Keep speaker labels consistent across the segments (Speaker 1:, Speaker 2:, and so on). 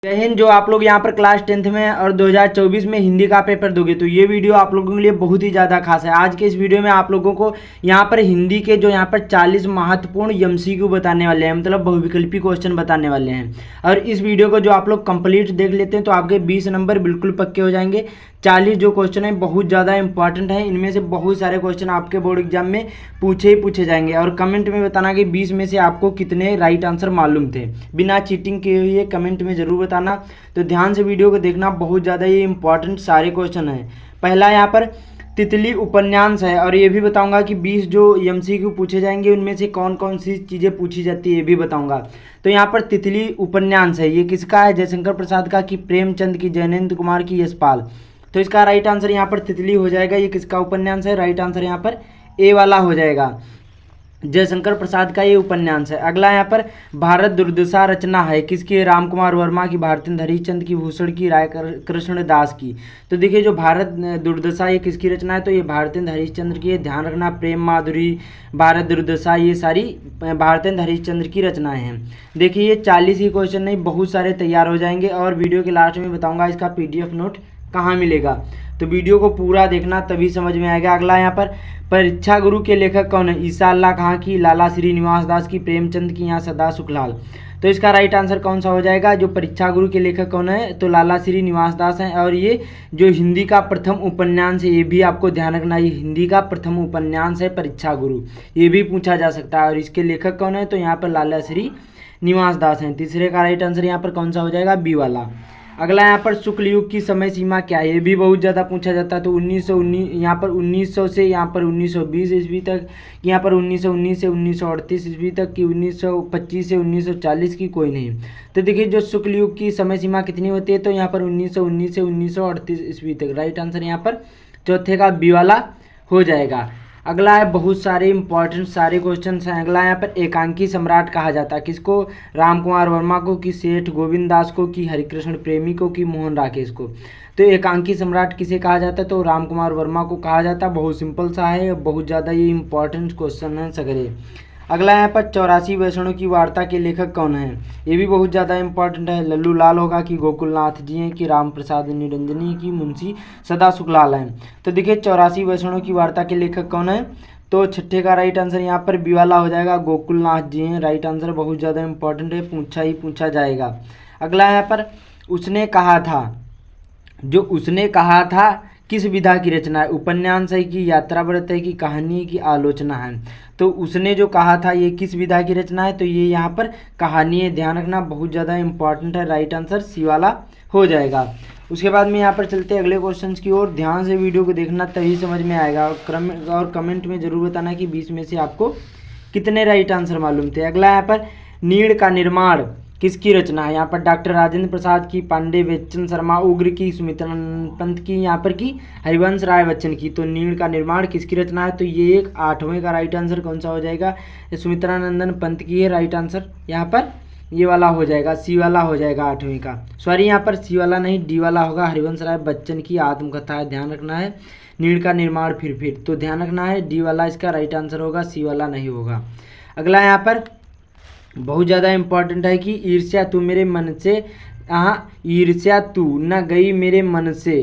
Speaker 1: जय हिंद। जो आप लोग यहाँ पर क्लास 10th में और 2024 में हिंदी का पेपर दोगे तो ये वीडियो आप लोगों के लिए बहुत ही ज़्यादा खास है। आज के इस वीडियो में आप लोगों को यहाँ पर हिंदी के जो यहाँ पर 40 महत्वपूर्ण एमसीक्यू बताने वाले हैं, मतलब बहुविकल्पी क्वेश्चन बताने वाले हैं। और इस वीडियो को जो आप लोग कंप्लीट देख लेते हैं तो आपके 20 नंबर बिल्कुल पक्के हो जाएंगे। 40 जो क्वेश्चन है बहुत ज़्यादा इंपॉर्टेंट है, इनमें से बहुत सारे क्वेश्चन आपके बोर्ड एग्जाम में पूछे जाएंगे। और कमेंट में बताना कि 20 में से आपको कितने राइट आंसर मालूम थे, बिना चीटिंग किए हुए कमेंट में ज़रूर बताना। तो ध्यान से वीडियो को देखना, बहुत ज़्यादा ये इंपॉर्टेंट सारे क्वेश्चन हैं। पहला यहाँ पर तितली उपन्यास है और ये भी बताऊंगा कि 20 जो एमसीक्यू पूछे जाएंगे उनमें से कौन कौन सी चीज़ें पूछी जाती है ये भी बताऊंगा। तो यहाँ पर तितली उपन्यास है, ये किसका है? जयशंकर प्रसाद का, कि प्रेमचंद की, जयनेंद्र कुमार की, यशपाल। तो इसका राइट आंसर यहाँ पर तितली हो जाएगा। ये किसका उपन्यास है? राइट आंसर यहाँ पर ए वाला हो जाएगा, जयशंकर प्रसाद का ये उपन्यास है। अगला यहाँ पर भारत दुर्दशा रचना है, किसकी? राम कुमार वर्मा की, भारतेंद्र हरिश्चंद्र की, भूषण की, राय कृष्ण दास की। तो देखिए जो भारत दुर्दशा ये किसकी रचना है? तो ये भारतेंद्र हरिश्चंद्र की है। ध्यान रखना, प्रेम माधुरी, भारत दुर्दशा, ये सारी भारतेंद्र हरिश्चंद्र की रचनाएं हैं। देखिए ये 40 ही क्वेश्चन नहीं, बहुत सारे तैयार हो जाएंगे। और वीडियो के लास्ट में बताऊंगा इसका PDF नोट कहाँ मिलेगा, तो वीडियो को पूरा देखना तभी समझ में आएगा। अगला यहाँ पर परीक्षा गुरु के लेखक कौन है? ईसा अल्लाह खां की, लाला श्रीनिवास दास की, प्रेमचंद की, यहाँ सदा सुखलाल। तो इसका राइट आंसर कौन सा हो जाएगा? जो परीक्षा गुरु के लेखक कौन है? तो लाला श्रीनिवास दास हैं। और ये जो हिंदी का प्रथम उपन्यास है, ये भी आपको ध्यान रखना, ये हिंदी का प्रथम उपन्यास है परीक्षा गुरु, ये भी पूछा जा सकता है। और इसके लेखक कौन है? तो यहाँ पर लाला श्रीनिवास दास हैं। तीसरे का राइट आंसर यहाँ पर कौन सा हो जाएगा? बी वाला। अगला यहाँ पर शुक्ल युग की समय सीमा क्या है? ये भी बहुत ज़्यादा पूछा जाता है। तो 1919 यहाँ पर 1900 से यहाँ पर 1920 ईस्वी तक, यहाँ पर 1919 से 1938 ईस्वी तक की, 1925 से 1940 की, कोई नहीं। तो देखिए जो शुक्ल युग की समय सीमा कितनी होती है? तो यहाँ पर 1919 से 1938 ईस्वी तक। राइट आंसर यहाँ पर चौथे का बी वाला हो जाएगा। अगला है, बहुत सारे इंपॉर्टेंट सारे क्वेश्चन हैं। अगला यहाँ पर एकांकी सम्राट कहा जाता है, किसको? राम कुमार वर्मा को, कि सेठ गोविंद दास को, कि हरिकृष्ण प्रेमी को, कि मोहन राकेश को। तो एकांकी सम्राट किसे कहा जाता है? तो राम कुमार वर्मा को कहा जाता है। बहुत सिंपल सा है, बहुत ज़्यादा ये इंपॉर्टेंट क्वेश्चन है सगरे। अगला यहाँ पर 84 वैष्णव की वार्ता के लेखक कौन है? ये भी बहुत ज़्यादा इंपॉर्टेंट है। लल्लू लाल होगा, कि गोकुलनाथ जी हैं, कि राम प्रसाद निरंजनी, की मुंशी सदा सुखलाल हैं। तो देखिए 84 वैष्णव की वार्ता के लेखक कौन है? तो छठे का राइट आंसर यहाँ पर बी वाला हो जाएगा, गोकुलनाथ जी हैं। राइट आंसर बहुत ज़्यादा इंपॉर्टेंट है, पूछा जाएगा। अगला यहाँ पर उसने कहा था, जो उसने कहा था किस विधा की रचना है? उपन्यास है, कि यात्रा व्रत है, कि कहानी है, कि आलोचना है। तो उसने जो कहा था ये किस विधा की रचना है? तो ये यहाँ पर कहानी है। ध्यान रखना, बहुत ज़्यादा इंपॉर्टेंट है। राइट आंसर सी वाला हो जाएगा। उसके बाद में यहाँ पर चलते हैं अगले क्वेश्चन की ओर। ध्यान से वीडियो को देखना तभी समझ में आएगा। और कमेंट में ज़रूर बताना कि 20 में से आपको कितने राइट आंसर मालूम थे। अगला यहाँ पर नीड़ का निर्माण किसकी रचना है? यहाँ पर डॉक्टर राजेंद्र प्रसाद की, पांडे बेचन शर्मा उग्र की, सुमित्रा पंत की, यहाँ पर की हरिवंश राय बच्चन की। तो नीड़ का निर्माण किसकी रचना है? तो ये एक 8वें का राइट आंसर कौन सा हो जाएगा? सुमित्रा नंदन पंत की है। राइट आंसर यहाँ पर ये वाला हो जाएगा, सी वाला हो जाएगा 8वें का। सॉरी यहाँ पर सी वाला नहीं, डी वाला होगा, हरिवंश राय बच्चन की आत्मकथा है। ध्यान रखना है, नीड़ का निर्माण फिर तो ध्यान रखना है, डी वाला इसका राइट आंसर होगा, सी वाला नहीं होगा। अगला यहाँ पर बहुत ज़्यादा इंपॉर्टेंट है कि ईर्ष्या तू मेरे मन से, ईर्ष्या तू न गई मेरे मन से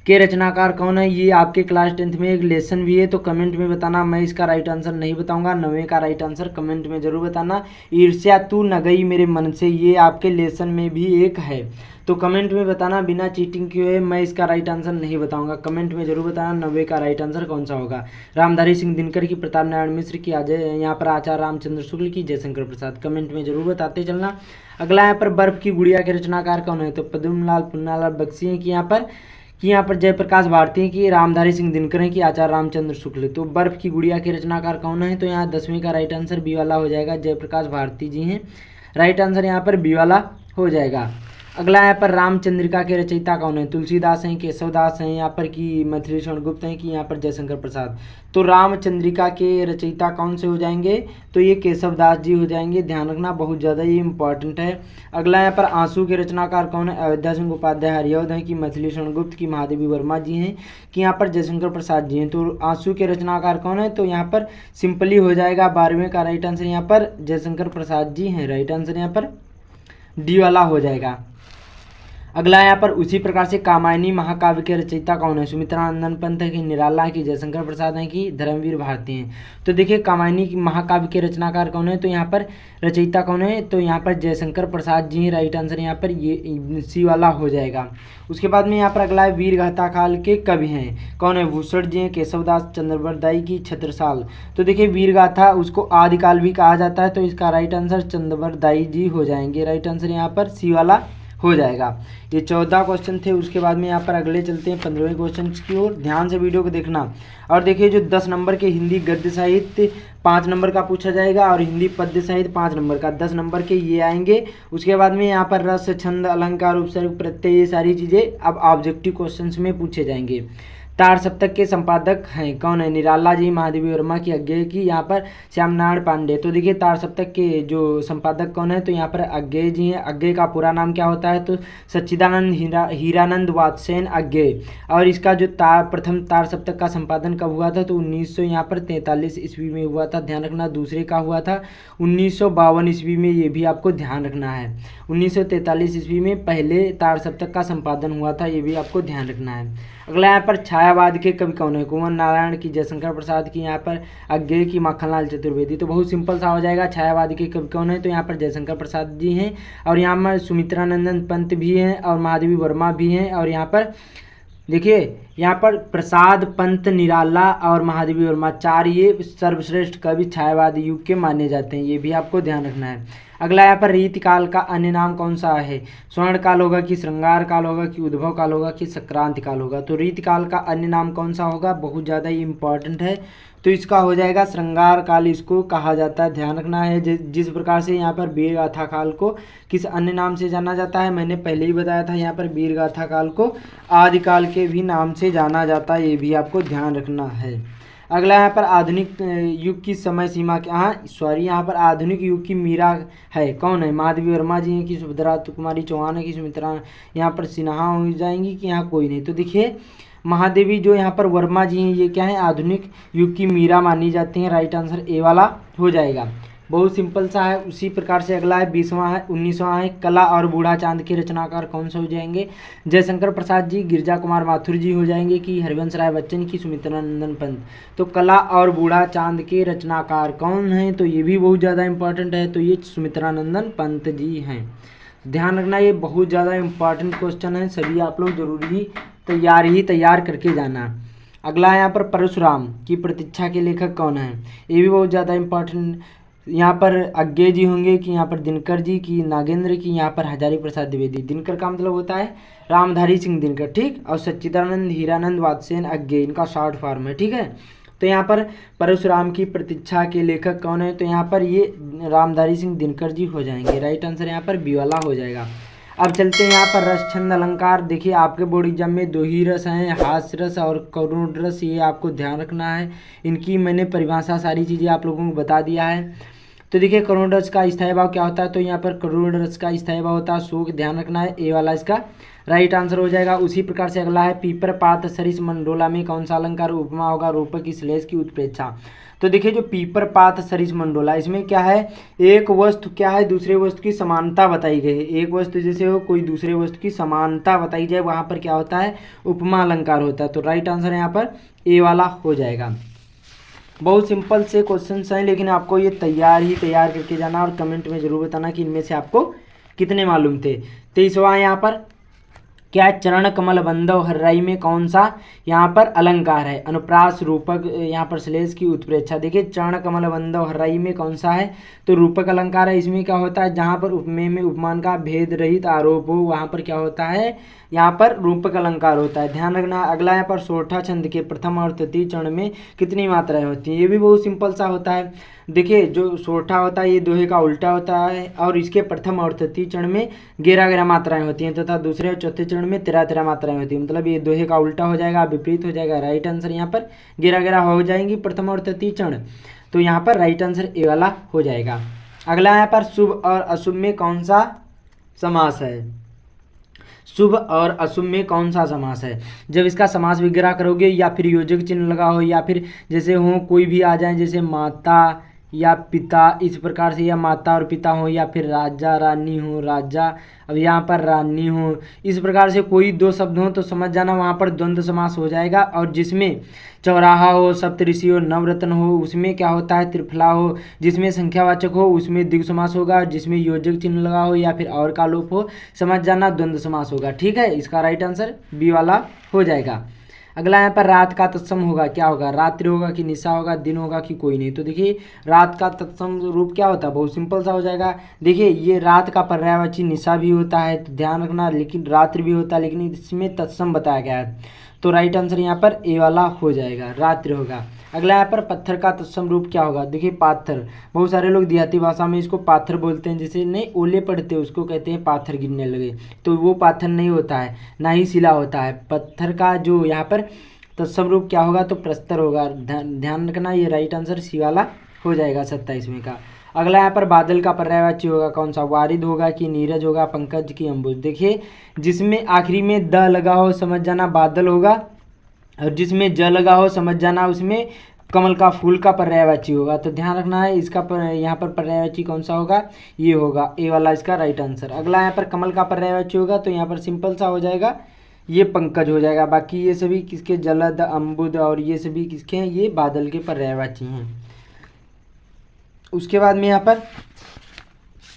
Speaker 1: के रचनाकार कौन है? ये आपके क्लास 10th में एक लेसन भी है, तो कमेंट में बताना। मैं इसका राइट आंसर नहीं बताऊंगा, 9वें का राइट आंसर कमेंट में ज़रूर बताना। ईर्ष्या तू न गई मेरे मन से, ये आपके लेसन में भी एक है, तो कमेंट में बताना बिना चीटिंग किए। मैं इसका राइट आंसर नहीं बताऊंगा, कमेंट में जरूर बताना 90 का राइट आंसर कौन सा होगा। रामधारी सिंह दिनकर की, प्रताप नारायण मिश्र की, यहाँ पर आचार्य रामचंद्र शुक्ल की, जयशंकर प्रसाद। कमेंट में जरूर बताते चलना। अगला यहाँ पर बर्फ की गुड़िया के रचनाकार कौन है? तो पद्मलाल पुन्नालाल बख्शी हैं, कि यहाँ पर जयप्रकाश भारती की, रामधारी सिंह दिनकर हैं, कि आचार्य रामचंद्र शुक्ल। तो बर्फ की गुड़िया के रचनाकार कौन है? तो यहाँ 10वें का राइट आंसर बी वाला हो जाएगा, जयप्रकाश भारती जी हैं। राइट आंसर यहाँ पर बी वाला हो जाएगा। अगला यहाँ पर रामचंद्रिका के रचयिता कौन है? तुलसीदास हैं, केशवदास हैं, यहाँ पर की मैथिली शरण गुप्त हैं, कि यहाँ पर जयशंकर प्रसाद। तो रामचंद्रिका के रचयिता कौन से हो जाएंगे? तो ये केशवदास जी हो जाएंगे। ध्यान रखना, बहुत ज़्यादा ये इंपॉर्टेंट है। अगला यहाँ पर आंसू के रचनाकार कौन है? अयोध्या सिंह उपाध्याय हरिऔध हैं, कि मैथिली शरण गुप्त, की महादेवी वर्मा जी हैं, कि यहाँ पर जयशंकर प्रसाद जी हैं। तो आंसू के रचनाकार कौन है? तो यहाँ पर सिंपली हो जाएगा 12वें का राइट आंसर यहाँ पर जयशंकर प्रसाद जी हैं। राइट आंसर यहाँ पर डी वाला हो जाएगा। अगला यहाँ पर उसी प्रकार से कामायनी महाकाव्य के रचयिता कौन है? सुमित्रानंदन पंत है कि निराला है कि जयशंकर प्रसाद हैं कि धर्मवीर भारती हैं? तो देखिए कामायनी महाकाव्य के रचनाकार कौन है, तो यहाँ पर रचयिता कौन है, तो यहाँ पर जयशंकर प्रसाद जी हैं। राइट आंसर यहाँ पर ये सी वाला हो जाएगा। उसके बाद में यहाँ पर अगला है वीर गाथा काल के कवि हैं, कौन है? भूषण जी हैं, केशवदास चंद्रवरदाई की छत्रसाल। तो देखिए वीर गाथा उसको आदिकाल भी कहा जाता है, तो इसका राइट आंसर चंद्रवरदाई जी हो जाएंगे। राइट आंसर यहाँ पर सी वाला हो जाएगा। ये 14 क्वेश्चन थे। उसके बाद में यहाँ पर अगले चलते हैं 15वें क्वेश्चन की ओर। ध्यान से वीडियो को देखना और देखिए जो 10 नंबर के हिंदी गद्य साहित्य 5 नंबर का पूछा जाएगा और हिंदी पद्य साहित्य 5 नंबर का, 10 नंबर के ये आएंगे। उसके बाद में यहाँ पर रस, छंद, अलंकार, उपसर्ग, प्रत्यय, ये सारी चीज़ें अब ऑब्जेक्टिव क्वेश्चन में पूछे जाएंगे। तार सप्तक के संपादक हैं, कौन है? निराला जी, महादेवी वर्मा की, अज्ञेय की, यहाँ पर श्यामनारायण पांडे। तो देखिए तार सप्तक के जो संपादक कौन है, तो यहाँ पर अज्ञेय जी हैं। अज्ञेय का पूरा नाम क्या होता है, तो सच्चिदानंद हीरानंद वात्सेन अज्ञेय। और इसका जो प्रथम तार सप्तक का संपादन कब हुआ था, तो 1943 ईस्वी में हुआ था। ध्यान रखना। दूसरे का हुआ था 1952 ईस्वी में, ये भी आपको ध्यान रखना है। 1943 ईस्वी में पहले तार सप्तक का संपादन हुआ था, ये भी आपको ध्यान रखना है। अगला यहाँ पर छायावाद के कवि कौन है? कुंवर नारायण की, जयशंकर प्रसाद की, यहाँ पर अज्ञेय की, माखनलाल चतुर्वेदी। तो बहुत सिंपल सा हो जाएगा। छायावाद के कवि कौन है, तो यहाँ पर जयशंकर प्रसाद जी हैं और यहाँ पर सुमित्रानंदन पंत भी हैं और महादेवी वर्मा भी हैं। और यहाँ पर देखिए यहाँ पर प्रसाद, पंत, निराला और महादेवी वर्मा 4 ये सर्वश्रेष्ठ कवि छायावाद युग के माने जाते हैं, ये भी आपको ध्यान रखना है। अगला यहाँ पर रीतिकाल का अन्य नाम कौन सा है? स्वर्ण काल होगा कि श्रृंगार काल होगा कि उद्भव काल होगा कि संक्रांति काल होगा? तो रीतिकाल का अन्य नाम कौन सा होगा? बहुत ज़्यादा ही इंपॉर्टेंट है, तो इसका हो जाएगा श्रृंगार काल, इसको कहा जाता है। ध्यान रखना है। जिस प्रकार से यहाँ पर वीर गाथा काल को किस अन्य नाम से जाना जाता है, मैंने पहले ही बताया था। यहाँ पर वीर गाथा काल को आदिकाल के भी नाम से जाना जाता है, ये भी आपको ध्यान रखना है। अगला यहाँ पर आधुनिक युग की समय सीमा यहाँ पर आधुनिक युग की मीरा है, कौन है? महादेवी वर्मा जी हैं कि सुभद्रा कुमारी चौहान है कि सुमित्रा यहाँ पर सिन्हा हो जाएंगी कि यहाँ कोई नहीं? तो देखिए महादेवी जो यहाँ पर वर्मा जी हैं, ये क्या है? आधुनिक युग की मीरा मानी जाती हैं। राइट आंसर ए वाला हो जाएगा। बहुत सिंपल सा है। उसी प्रकार से अगला है 20वां है, 19वां है। कला और बूढ़ा चांद के रचनाकार कौन से हो जाएंगे? जयशंकर प्रसाद जी, गिरजा कुमार माथुर जी हो जाएंगे कि हरिवंश राय बच्चन की, सुमित्रानंदन पंत? तो कला और बूढ़ा चांद के रचनाकार कौन हैं? तो ये भी बहुत ज़्यादा इंपॉर्टेंट है, तो ये सुमित्रानंदन पंत जी हैं। ध्यान रखना, ये बहुत ज़्यादा इंपॉर्टेंट क्वेश्चन है, सभी आप लोग जरूरी तैयार करके जाना। अगला यहाँ पर परशुराम की प्रतीक्षा के लेखक कौन है? ये भी बहुत ज़्यादा इंपॉर्टेंट। यहाँ पर अज्ञेय जी होंगे कि यहाँ पर दिनकर जी की, नागेंद्र की, यहाँ पर हजारी प्रसाद द्विवेदी। दिनकर का मतलब होता है रामधारी सिंह दिनकर, ठीक। और सच्चिदानंद हीरानंद वात्सेन अज्ञेय, इनका शॉर्ट फॉर्म है, ठीक है। तो यहाँ पर परशुराम की प्रतीक्षा के लेखक कौन है? तो यहाँ पर ये रामधारी सिंह दिनकर जी हो जाएंगे। राइट आंसर यहाँ पर बी वाला हो जाएगा। अब चलते हैं यहाँ पर रस, छंद, अलंकार। देखिए आपके बोर्ड एग्जाम में 2 ही रस हैं, हास्य रस और करुण रस, ये आपको ध्यान रखना है। इनकी मैंने परिभाषा सारी चीज़ें आप लोगों को बता दिया है। तो देखिए करुण रस का स्थायी भाव क्या होता है? तो यहाँ पर करुण रस का स्थायी भाव होता है शोक। ध्यान रखना है, ए वाला इसका राइट आंसर हो जाएगा। उसी प्रकार से अगला है पीपर, पात, सरिस, मंडोला में कौन सा अलंकार उपमा होगा? रूपक की, श्लेष की, उत्प्रेक्षा। तो देखिए जो पीपर, पात, सरिस, मंडोला, इसमें क्या है? एक वस्तु क्या है दूसरे वस्तु की समानता बताई गई है। एक वस्तु जैसे हो कोई दूसरे वस्तु की समानता बताई जाए, वहाँ पर क्या होता है? उपमा अलंकार होता है। तो राइट आंसर यहाँ पर ए वाला हो जाएगा। बहुत सिंपल से क्वेश्चंस हैं, लेकिन आपको ये तैयार करके जाना और कमेंट में ज़रूर बताना कि इनमें से आपको कितने मालूम थे। 23वां यहाँ पर क्या? चरण कमल बंधव हर्राई में कौन सा यहाँ पर अलंकार है? अनुप्रास, रूपक, यहाँ पर श्लेष की, उत्प्रेक्षा। देखिए चरण कमल बंधव हर्राई में कौन सा है? तो रूपक अलंकार है। इसमें क्या होता है? जहाँ पर उपमेय में उपमान का भेद रहित आरोप हो, वहाँ पर क्या होता है? यहाँ पर रूपक अलंकार होता है। ध्यान रखना। अगला यहाँ पर सोठा छंद के प्रथम और तृतीय चरण में कितनी मात्राएं होती हैं? ये भी बहुत सिंपल सा होता है। देखिए जो सोठा होता है ये दोहे का उल्टा होता है और इसके प्रथम और तृतीय चरण में 11 मात्राएं होती हैं तथा दूसरे और चौथे चरण में 13 मात्राएं होती हैं। मतलब ये दोहे का उल्टा हो जाएगा, विपरीत हो जाएगा। राइट आंसर यहाँ पर 11 हो जाएंगी प्रथम और तृतीय चरण। तो यहाँ पर राइट आंसर ए वाला हो जाएगा। अगला यहाँ पर शुभ और अशुभ में कौन सा समास है? शुभ और अशुभ में कौन सा समास है? जब इसका समास विग्रह करोगे या फिर योजक चिन्ह लगा हो या फिर जैसे हो कोई भी आ जाए, जैसे माता या पिता, इस प्रकार से, या माता और पिता हो, या फिर राजा रानी हो, राजा, अब यहाँ पर रानी हो, इस प्रकार से कोई दो शब्द हो तो समझ जाना वहाँ पर द्वंद्व समास हो जाएगा। और जिसमें चौराहा हो, सप्तऋषि हो, नवरत्न हो, उसमें क्या होता है, त्रिफला हो, जिसमें संख्यावाचक हो उसमें द्विगु समास होगा, जिसमें योजक चिन्ह लगा हो या फिर और का लोप हो समझ जाना द्वंद्व समास होगा। ठीक है, इसका राइट आंसर बी वाला हो जाएगा। अगला यहाँ पर रात का तत्सम होगा, क्या होगा, रात्रि होगा कि निशा होगा, दिन होगा कि कोई नहीं। तो देखिए रात का तत्सम रूप क्या होता है, बहुत सिंपल सा हो जाएगा। देखिए ये रात का पर्यायवाची निशा भी होता है तो ध्यान रखना, लेकिन रात्रि भी होता है, लेकिन इसमें तत्सम बताया गया है तो राइट आंसर यहाँ पर ए वाला हो जाएगा, रात्रि होगा। अगला यहाँ पर पत्थर का तत्सम रूप क्या होगा, देखिए पाथर, बहुत सारे लोग देहाती भाषा में इसको पाथर बोलते हैं, जैसे नहीं ओले पड़ते उसको कहते हैं पाथर गिरने लगे, तो वो पाथर नहीं होता है, ना ही शिला होता है। पत्थर का जो यहाँ पर तत्सम रूप क्या होगा, तो प्रस्तर होगा। ध्यान रखना, ये राइट आंसर सी वाला हो जाएगा 27वें का। अगला यहाँ पर बादल का पर्यायवाची होगा कौन सा, वारिद होगा कि नीरज होगा, पंकज की अंबुज। देखिए जिसमें आखिरी में द लगा हो समझ जाना बादल होगा, और जिसमें ज लगा हो समझ जाना उसमें कमल का फूल का पर्यायवाची होगा। तो ध्यान रखना है इसका यहाँ पर पर्यायवाची कौन सा होगा, ये होगा ए वाला इसका राइट आंसर। अगला यहाँ पर कमल का पर्यायवाची होगा तो यहाँ पर सिंपल सा हो जाएगा, ये पंकज हो जाएगा। बाकी ये सभी किसके, जलद, अम्बुद और ये सभी किसके हैं, ये बादल के पर्यायवाची हैं। उसके बाद में यहाँ पर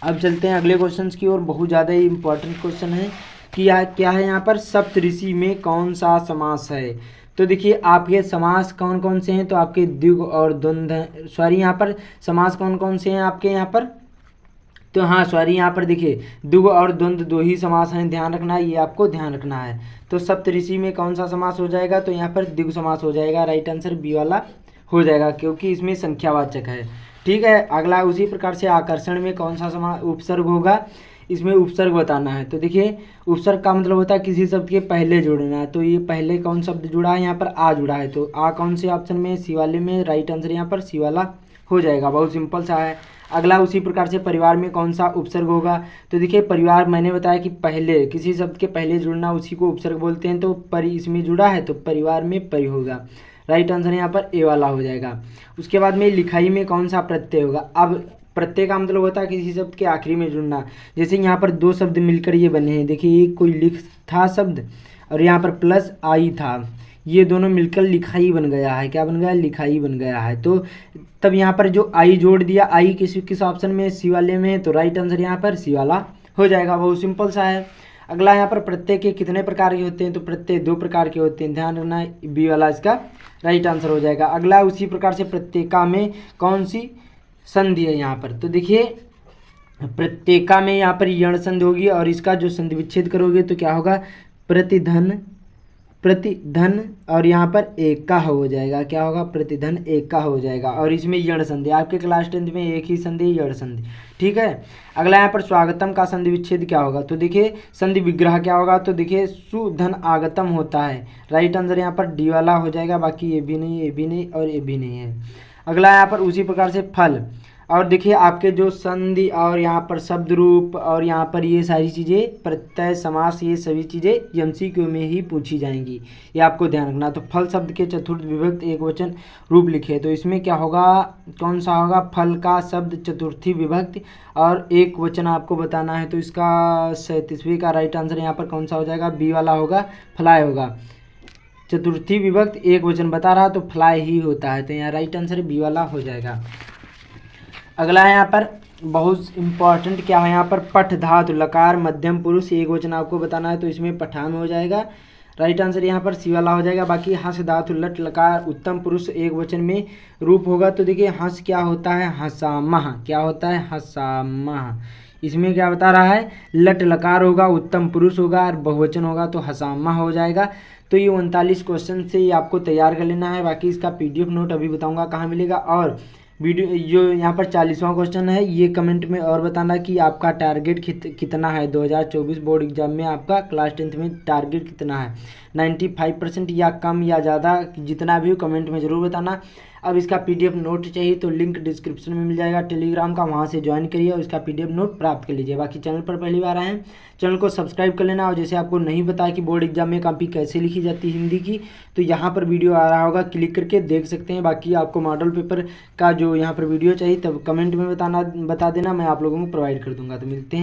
Speaker 1: अब चलते हैं अगले क्वेश्चंस की ओर। बहुत ज़्यादा ही इंपॉर्टेंट क्वेश्चन है कि क्या है यहाँ पर, सप्तऋषि में कौन सा समास है। तो देखिए आपके समास कौन कौन से हैं, तो आपके द्विगु और द्वंद्व, सॉरी यहाँ पर समास कौन कौन से हैं आपके यहाँ पर, तो हाँ सॉरी यहाँ पर देखिए द्विगु और द्वंद्व दो ही समास हैं, ध्यान रखना है, ये आपको ध्यान रखना है। तो सप्तऋषि में कौन सा समास हो जाएगा, तो यहाँ पर द्विगु समास हो जाएगा, राइट आंसर बी वाला हो जाएगा क्योंकि इसमें संख्यावाचक है। ठीक है, अगला उसी प्रकार से आकर्षण में कौन सा समास उपसर्ग होगा, इसमें उपसर्ग बताना है। तो देखिए उपसर्ग का मतलब होता है किसी शब्द के पहले जोड़ना है, तो ये पहले कौन शब्द जुड़ा है, यहाँ पर आ जुड़ा है, तो आ कौन से ऑप्शन में, सी वाले में, राइट आंसर यहाँ पर सी वाला हो जाएगा, बहुत सिंपल सा है। अगला उसी प्रकार से परिवार में कौन सा उपसर्ग होगा, तो देखिए परिवार मैंने बताया कि पहले किसी शब्द के पहले जुड़ना उसी को उपसर्ग बोलते हैं, तो परि इसमें जुड़ा है तो परिवार में परि होगा, राइट आंसर यहाँ पर ए वाला हो जाएगा। उसके बाद में लिखाई में कौन सा प्रत्यय होगा, अब प्रत्यय का मतलब होता है किसी शब्द के आखिरी में जुड़ना, जैसे यहाँ पर दो शब्द मिलकर ये बने हैं, देखिए एक कोई लिख था शब्द और यहाँ पर प्लस आई था, ये दोनों मिलकर लिखाई बन गया है, क्या बन गया, लिखाई बन गया है। तो तब यहाँ पर जो आई जोड़ दिया, आई किस ऑप्शन में, सी वाले में, तो राइट आंसर यहाँ पर सी वाला हो जाएगा, बहुत सिंपल सा है। अगला यहाँ पर प्रत्यय के कितने प्रकार के होते हैं, तो प्रत्यय दो प्रकार के होते हैं, ध्यान रखना, बी वाला इसका राइट आंसर हो जाएगा। अगला उसी प्रकार से प्रत्येका में कौन सी संधि है यहाँ पर, तो देखिए प्रत्येका में यहाँ पर यण संधि होगी और इसका जो संधि विच्छेद करोगे तो क्या होगा, प्रतिधन और यहाँ पर एक का हो जाएगा, क्या होगा, प्रतिधन एक का हो जाएगा, और इसमें यण संधि आपके क्लास 10th में एक ही संधि यण संधि। ठीक है, अगला यहाँ पर स्वागतम का संधि विच्छेद क्या होगा, तो देखिए संधि विग्रह क्या होगा, तो देखिए सुधन आगतम होता है, राइट आंसर यहाँ पर डी वाला हो जाएगा, बाकी ये भी नहीं, ये भी नहीं और ये भी नहीं है। अगला यहाँ पर उसी प्रकार से फल, और देखिए आपके जो संधि और यहाँ पर शब्द रूप और यहाँ पर ये सारी चीज़ें प्रत्यय समास ये सभी चीज़ें एमसीक्यू में ही पूछी जाएंगी, ये आपको ध्यान रखना। तो फल शब्द के चतुर्थ विभक्त एक वचन रूप लिखे, तो इसमें क्या होगा, कौन सा होगा, फल का शब्द चतुर्थी विभक्त और एक वचन आपको बताना है, तो इसका 37वें का राइट आंसर यहाँ पर कौन सा हो जाएगा, बी वाला होगा, फलाय होगा। चतुर्थी विभक्त एक वचन बता रहा तो फ्लाई ही होता है, तो यहाँ राइट आंसर बी वाला हो जाएगा। अगला है यहाँ पर बहुत इंपॉर्टेंट क्या है, यहाँ पर पठ धातु लकार मध्यम पुरुष एक वचन आपको बताना है, तो इसमें पठान हो जाएगा, राइट आंसर यहाँ पर सी वाला हो जाएगा। बाकी हंस धातु लट लकार उत्तम पुरुष एक वचन में रूप होगा, तो देखिए हंस क्या होता है, हसामह, क्या होता है, हसामह, इसमें क्या बता रहा है, लट लकार होगा, उत्तम पुरुष होगा और बहुवचन होगा, तो हसामह हो जाएगा। तो ये 39 क्वेश्चन से ये आपको तैयार कर लेना है, बाकी इसका पीडीएफ नोट अभी बताऊंगा कहाँ मिलेगा, और वीडियो जो यहाँ पर 40वां क्वेश्चन है ये कमेंट में और बताना कि आपका टारगेट कितना है 2024 बोर्ड एग्जाम में, आपका क्लास 10th में टारगेट कितना है, 95% या कम या ज़्यादा, जितना भी हो कमेंट में ज़रूर बताना। अब इसका PDF नोट चाहिए तो लिंक डिस्क्रिप्शन में मिल जाएगा टेलीग्राम का, वहाँ से ज्वाइन करिए और इसका PDF नोट प्राप्त कर लीजिए। बाकी चैनल पर पहली बार आए हैं, चैनल को सब्सक्राइब कर लेना। और जैसे आपको नहीं पता है कि बोर्ड एग्जाम में कॉपी कैसे लिखी जाती है हिंदी की, तो यहाँ पर वीडियो आ रहा होगा, क्लिक करके देख सकते हैं। बाकी आपको मॉडल पेपर का जो यहाँ पर वीडियो चाहिए तब कमेंट में बता देना, मैं आप लोगों को प्रोवाइड कर दूंगा। तो मिलते हैं।